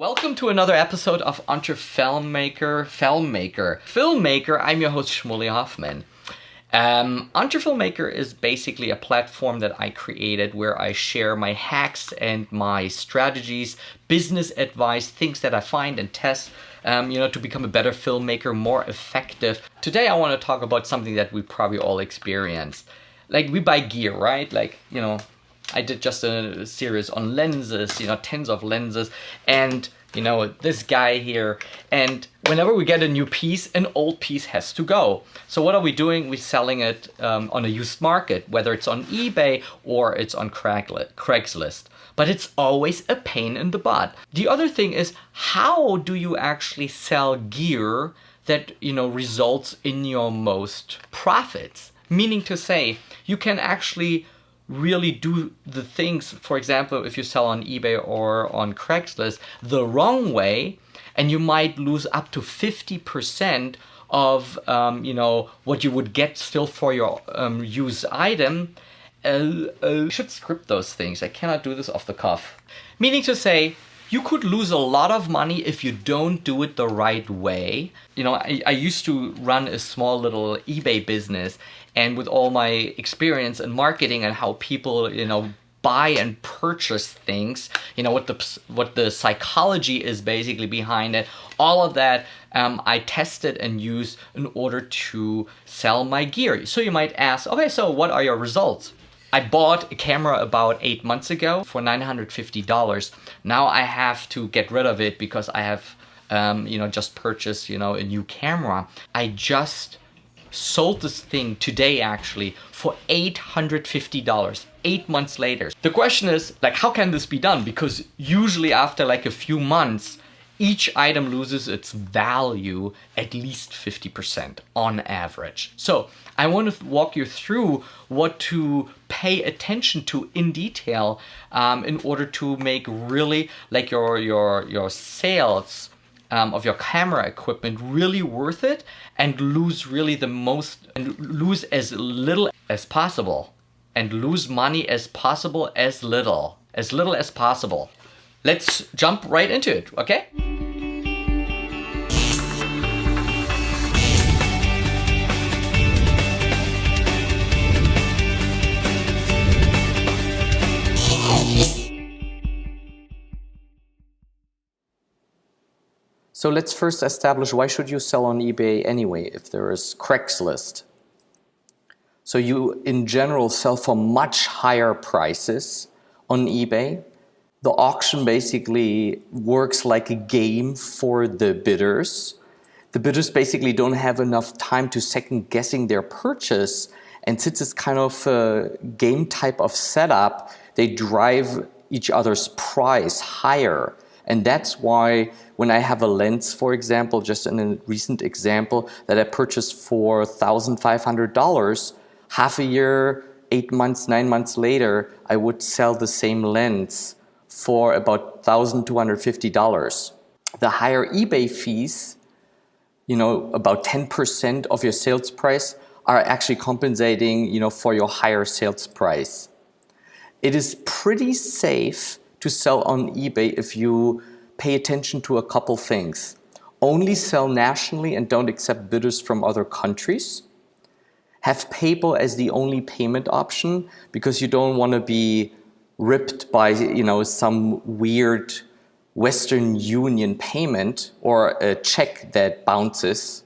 Welcome to another episode of Entre Filmmaker. I'm your host Shmuley Hoffman. Entre Filmmaker is basically a platform that I created where I share my hacks and my strategies, business advice, things that I find and test, to become a better filmmaker, more effective. Today I want to talk about something that we probably all experience. Like we buy gear, right? I did just a series on lenses, tens of lenses, and, this guy here. And whenever we get a new piece, an old piece has to go. So what are we doing? We're selling it on a used market, whether it's on eBay or it's on Craigslist. But it's always a pain in the butt. The other thing is, how do you actually sell gear that, results in your most profits? Meaning to say, you can actually really do the things, for example, if you sell on eBay or on Craigslist, the wrong way, and you might lose up to 50% of, what you would get still for your used item. I should script those things. I cannot do this off the cuff. Meaning to say, you could lose a lot of money if you don't do it the right way. I used to run a small little eBay business, and with all my experience in marketing and how people, buy and purchase things, what the psychology is basically behind it, all of that I tested and used in order to sell my gear. So you might ask, okay, so what are your results? I bought a camera about 8 months ago for $950. Now I have to get rid of it because I have, just purchased, a new camera. I just sold this thing today actually for $850, 8 months later. The question is, how can this be done? Because usually after a few months, each item loses its value at least 50% on average. So I want to walk you through what to pay attention to in detail in order to make really your sales of your camera equipment really worth it and lose as little as possible and lose money as possible as little as possible. Let's jump right into it, okay? So let's first establish, why should you sell on eBay anyway if there is Craigslist? So you in general sell for much higher prices on eBay. The auction basically works like a game for the bidders. The bidders basically don't have enough time to second guessing their purchase, and since it's kind of a game type of setup, they drive each other's price higher. And that's why when I have a lens, for example, just in a recent example, that I purchased for $1,500, half a year, 8 months, 9 months later, I would sell the same lens for about $1,250. The higher eBay fees, about 10% of your sales price, are actually compensating, for your higher sales price. It is pretty safe to sell on eBay if you pay attention to a couple things. Only sell nationally and don't accept bidders from other countries. Have PayPal as the only payment option because you don't want to be ripped by some weird Western Union payment or a check that bounces.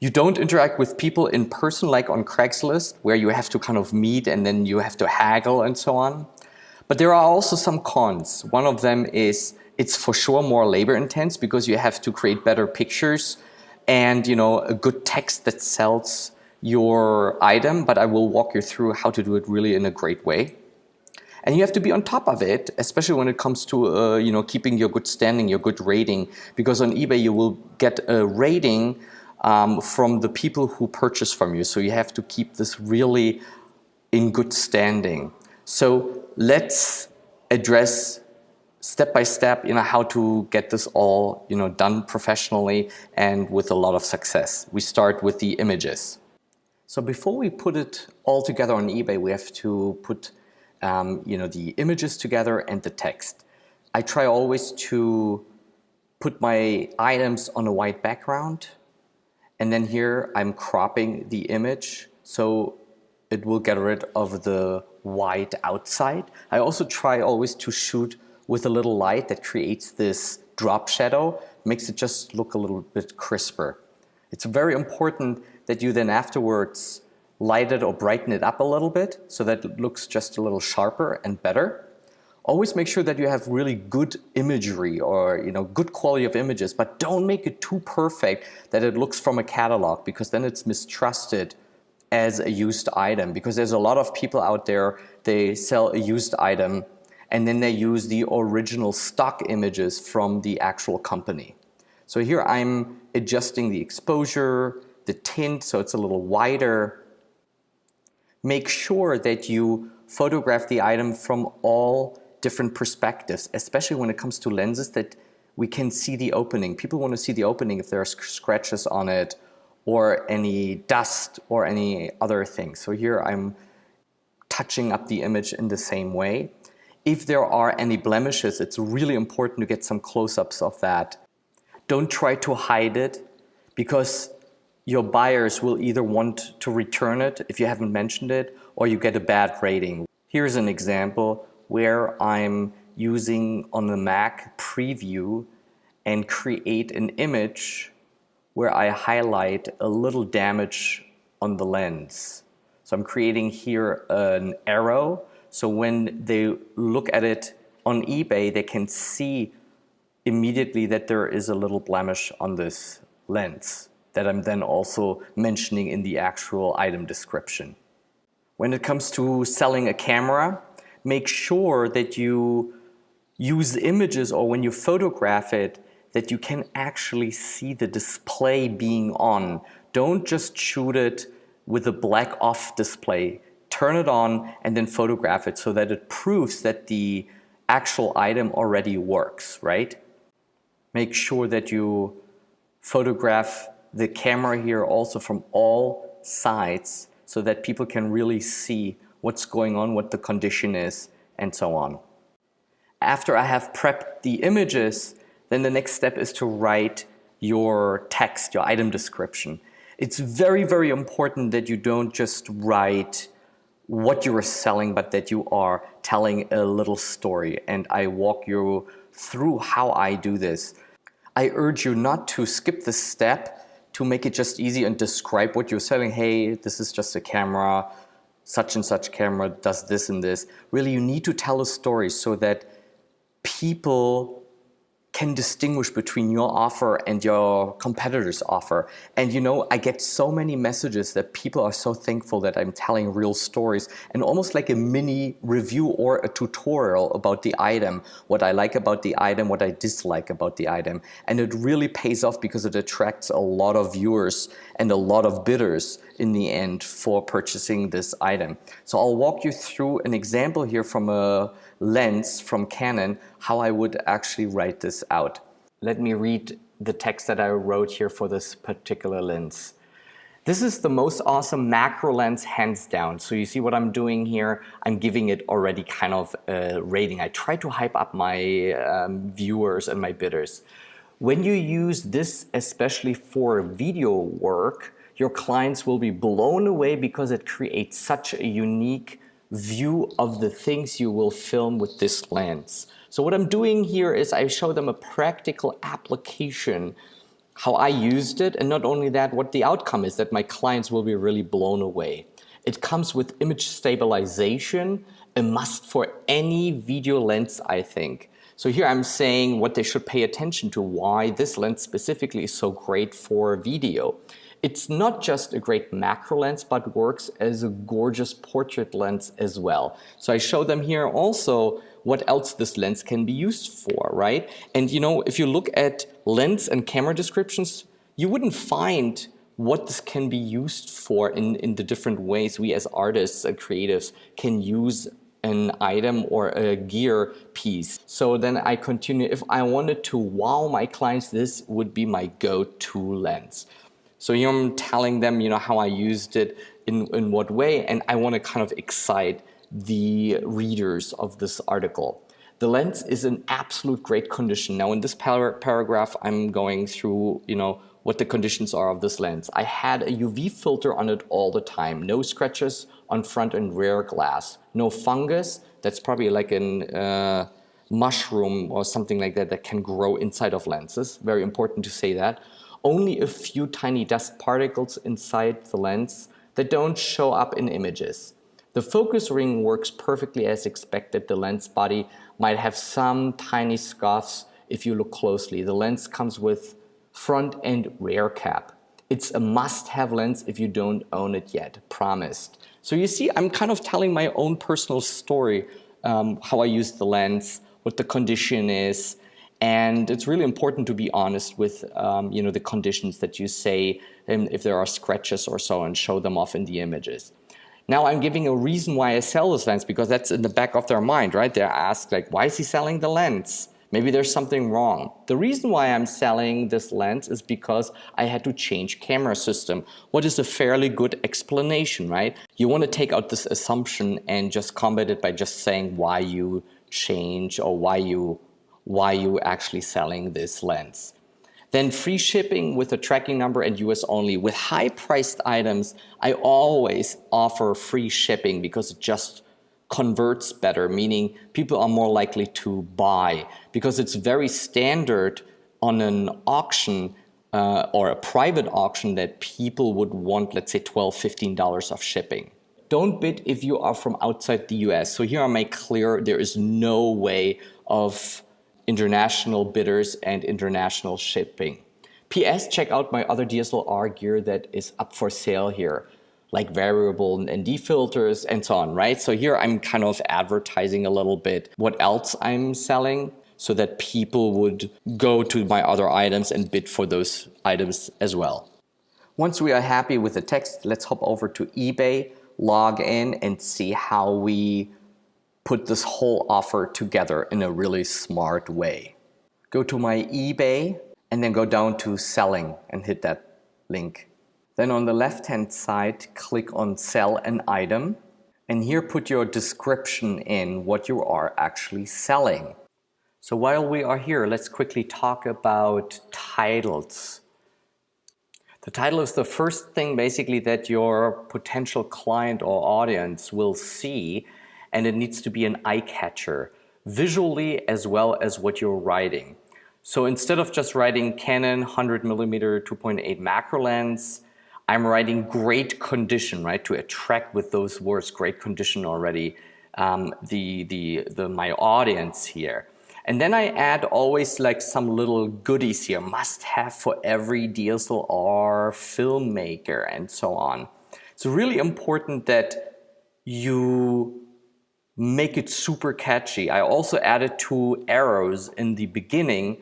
You don't interact with people in person like on Craigslist, where you have to kind of meet and then you have to haggle and so on. But there are also some cons. One of them is it's for sure more labor intense because you have to create better pictures and a good text that sells your item, but I will walk you through how to do it really in a great way. And you have to be on top of it, especially when it comes to keeping your good standing, your good rating, because on eBay you will get a rating from the people who purchase from you. So you have to keep this really in good standing. So let's address step by step, how to get this all, done professionally and with a lot of success. We start with the images. So before we put it all together on eBay, we have to put, the images together and the text. I try always to put my items on a white background. And then here I'm cropping the image so it will get rid of the white outside. I also try always to shoot with a little light that creates this drop shadow, makes it just look a little bit crisper. It's very important that you then afterwards light it or brighten it up a little bit so that it looks just a little sharper and better. Always make sure that you have really good imagery or good quality of images, but don't make it too perfect that it looks from a catalog, because then it's mistrusted as a used item. Because there's a lot of people out there, they sell a used item and then they use the original stock images from the actual company. So here I'm adjusting the exposure, the tint, so it's a little wider. Make sure that you photograph the item from all different perspectives, especially when it comes to lenses that we can see the opening. People want to see the opening if there are scratches on it or any dust or any other things. So here I'm touching up the image in the same way. If there are any blemishes, it's really important to get some close-ups of that. Don't try to hide it, because your buyers will either want to return it if you haven't mentioned it, or you get a bad rating. Here's an example where I'm using on the Mac Preview and create an image where I highlight a little damage on the lens. So I'm creating here an arrow, so when they look at it on eBay, they can see immediately that there is a little blemish on this lens that I'm then also mentioning in the actual item description. When it comes to selling a camera, make sure that you use images, or when you photograph it, that you can actually see the display being on. Don't just shoot it with a black off display. Turn it on and then photograph it so that it proves that the actual item already works, right? Make sure that you photograph the camera here also from all sides so that people can really see what's going on, what the condition is, and so on. After I have prepped the images, then the next step is to write your text, your item description. It's very, very important that you don't just write what you are selling, but that you are telling a little story. And I walk you through how I do this. I urge you not to skip this step, to make it just easy and describe what you're selling. Hey, this is just a camera, such and such camera does this and this. Really, you need to tell a story so that people can distinguish between your offer and your competitor's offer. And I get so many messages that people are so thankful that I'm telling real stories, and almost like a mini review or a tutorial about the item, what I like about the item, what I dislike about the item. And it really pays off because it attracts a lot of viewers and a lot of bidders in the end for purchasing this item. So I'll walk you through an example here from a lens from Canon, how I would actually write this out. Let me read the text that I wrote here for this particular lens. This is the most awesome macro lens, hands down. So you see what I'm doing here? I'm giving it already kind of a rating. I try to hype up my viewers and my bidders. When you use this, especially for video work, your clients will be blown away because it creates such a unique view of the things you will film with this lens. So what I'm doing here is I show them a practical application, how I used it, and not only that, what the outcome is, that my clients will be really blown away. It comes with image stabilization, a must for any video lens, I think. So here I'm saying what they should pay attention to, why this lens specifically is so great for video. It's not just a great macro lens, but works as a gorgeous portrait lens as well. So I show them here also what else this lens can be used for, right? And if you look at lens and camera descriptions, you wouldn't find what this can be used for in the different ways we as artists and creatives can use an item or a gear piece. So then I continue, if I wanted to wow my clients, this would be my go-to lens. So here I'm telling them, how I used it, in what way, and I want to kind of excite the readers of this article. The lens is in absolute great condition. Now in this paragraph, I'm going through, what the conditions are of this lens. I had a UV filter on it all the time. No scratches on front and rear glass. No fungus. That's probably like a mushroom or something like that can grow inside of lenses. Very important to say that. Only a few tiny dust particles inside the lens that don't show up in images. The focus ring works perfectly as expected. The lens body might have some tiny scuffs if you look closely. The lens comes with front and rear cap. It's a must-have lens if you don't own it yet, promised. So you see, I'm kind of telling my own personal story, how I use the lens, what the condition is, and it's really important to be honest with the conditions that you say, if there are scratches or so, and show them off in the images. Now I'm giving a reason why I sell this lens, because that's in the back of their mind, right? They're asked, like, why is he selling the lens? Maybe there's something wrong. The reason why I'm selling this lens is because I had to change camera system. What is a fairly good explanation, right? You want to take out this assumption and just combat it by just saying why you change or why you actually selling this lens. Then free shipping with a tracking number and US only. With high-priced items, I always offer free shipping because it just converts better, meaning people are more likely to buy, because it's very standard on an auction or a private auction that people would want, let's say, $12, $15 of shipping. Don't bid if you are from outside the US. So here I make clear there is no way of international bidders and international shipping. PS, check out my other DSLR gear that is up for sale here, like variable ND filters and so on, right? So here I'm kind of advertising a little bit what else I'm selling so that people would go to my other items and bid for those items as well. Once we are happy with the text, let's hop over to eBay, log in and see how we put this whole offer together in a really smart way. Go to my eBay and then go down to selling and hit that link. Then on the left-hand side, click on sell an item, and here put your description in what you are actually selling. So while we are here, let's quickly talk about titles. The title is the first thing basically that your potential client or audience will see, and it needs to be an eye catcher, visually as well as what you're writing. So instead of just writing Canon 100mm 2.8 macro lens, I'm writing great condition, right? To attract with those words, great condition already, my audience here. And then I add always like some little goodies here, must have for every DSLR filmmaker and so on. It's really important that you make it super catchy. I also added 2 arrows in the beginning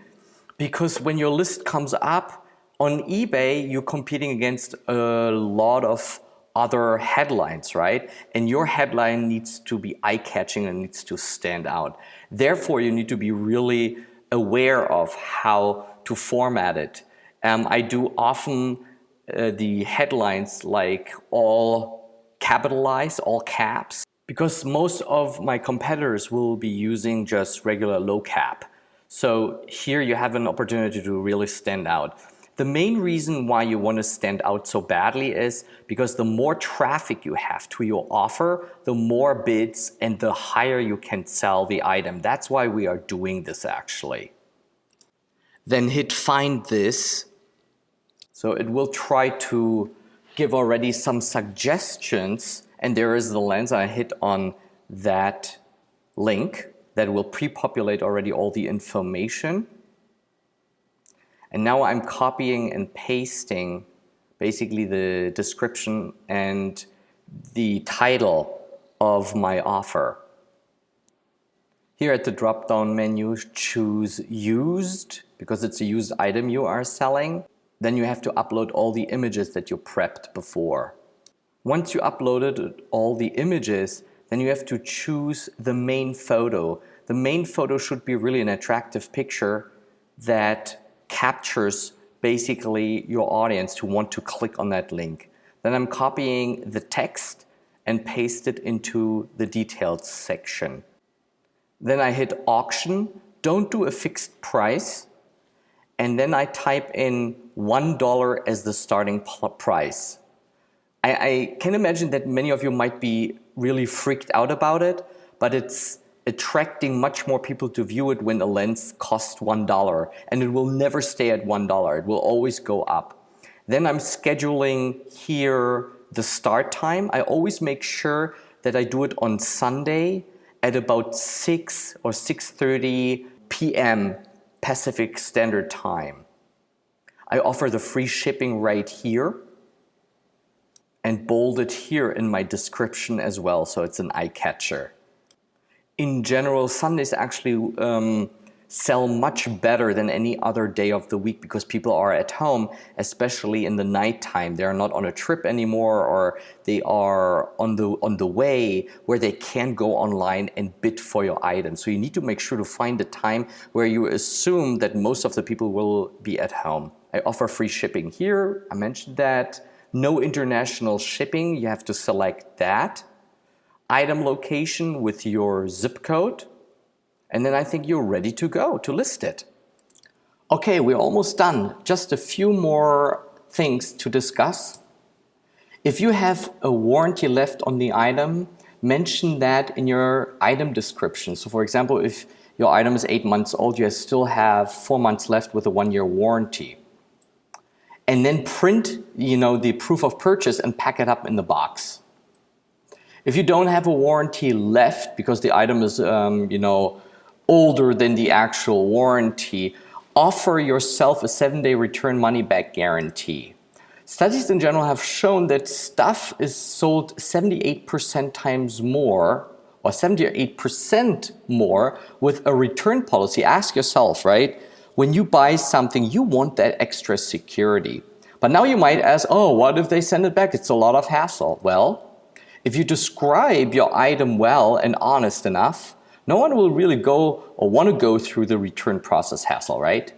because when your list comes up, on eBay, you're competing against a lot of other headlines, right? And your headline needs to be eye-catching and needs to stand out. Therefore, you need to be really aware of how to format it. I do often the headlines like all capitalized, all caps, because most of my competitors will be using just regular low cap. So here you have an opportunity to really stand out. The main reason why you want to stand out so badly is because the more traffic you have to your offer, the more bids and the higher you can sell the item. That's why we are doing this actually. Then hit find this. So it will try to give already some suggestions, and there is the lens. I hit on that link that will pre-populate already all the information. And now I'm copying and pasting basically the description and the title of my offer. Here at the drop-down menu, choose used, because it's a used item you are selling. Then you have to upload all the images that you prepped before. Once you uploaded all the images, then you have to choose the main photo. The main photo should be really an attractive picture that captures basically your audience to want to click on that link. Then I'm copying the text and paste it into the details section. Then I hit auction, don't do a fixed price, and then I type in $1 as the starting price. I can imagine that many of you might be really freaked out about it, but it's attracting much more people to view it when a lens costs $1, and it will never stay at $1. It will always go up. Then I'm scheduling here the start time. I always make sure that I do it on Sunday at about 6 or 6:30 p.m. Pacific Standard Time. I offer the free shipping right here and bold it here in my description as well, so it's an eye catcher. In general, Sundays actually sell much better than any other day of the week because people are at home, especially in the nighttime. They're not on a trip anymore, or they are on the way where they can go online and bid for your item. So you need to make sure to find a time where you assume that most of the people will be at home. I offer free shipping here. I mentioned that. No international shipping. You have to select that. Item location with your zip code. And then I think you're ready to go to list it. Okay, we're almost done. Just a few more things to discuss. If you have a warranty left on the item, mention that in your item description. So for example, if your item is 8 months old, you still have 4 months left with a 1-year warranty. And then print, the proof of purchase and pack it up in the box. If you don't have a warranty left because the item is, older than the actual warranty, offer yourself a 7-day return money-back guarantee. Studies in general have shown that stuff is sold 78% times more, or 78% more with a return policy. Ask yourself, right? When you buy something, you want that extra security. But now you might ask, oh, what if they send it back? It's a lot of hassle. Well, if you describe your item well and honest enough, no one will really go or want to go through the return process hassle, right?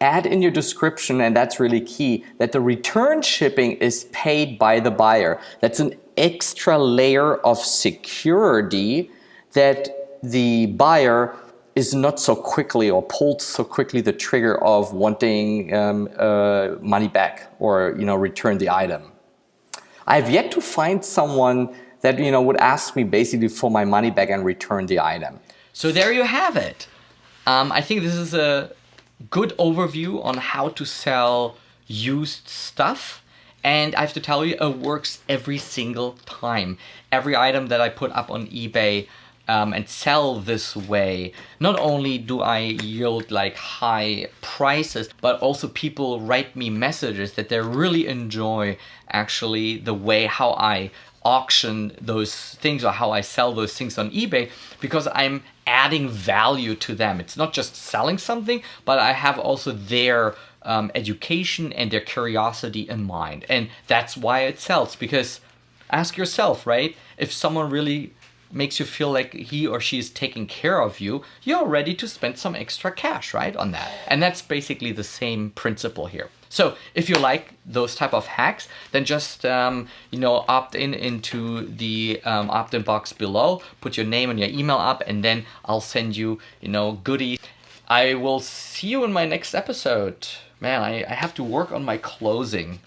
Add in your description, and that's really key, that the return shipping is paid by the buyer. That's an extra layer of security that the buyer is not so quickly or pulled so quickly the trigger of wanting money back or return the item. I've yet to find someone that would ask me basically for my money back and return the item. So there you have it. I think this is a good overview on how to sell used stuff. And I have to tell you, it works every single time. Every item that I put up on eBay and sell this way, not only do I yield like high prices, but also people write me messages that they really enjoy actually the way how I auction those things or how I sell those things on eBay, because I'm adding value to them. It's not just selling something, but I have also their education and their curiosity in mind. And that's why it sells, because ask yourself, right? If someone really makes you feel like he or she is taking care of you, you're ready to spend some extra cash, right, on that. And that's basically the same principle here. So if you like those type of hacks, then just opt into the opt-in box below, put your name and your email up, and then I'll send you goodies. I will see you in my next episode. Man, I have to work on my closing.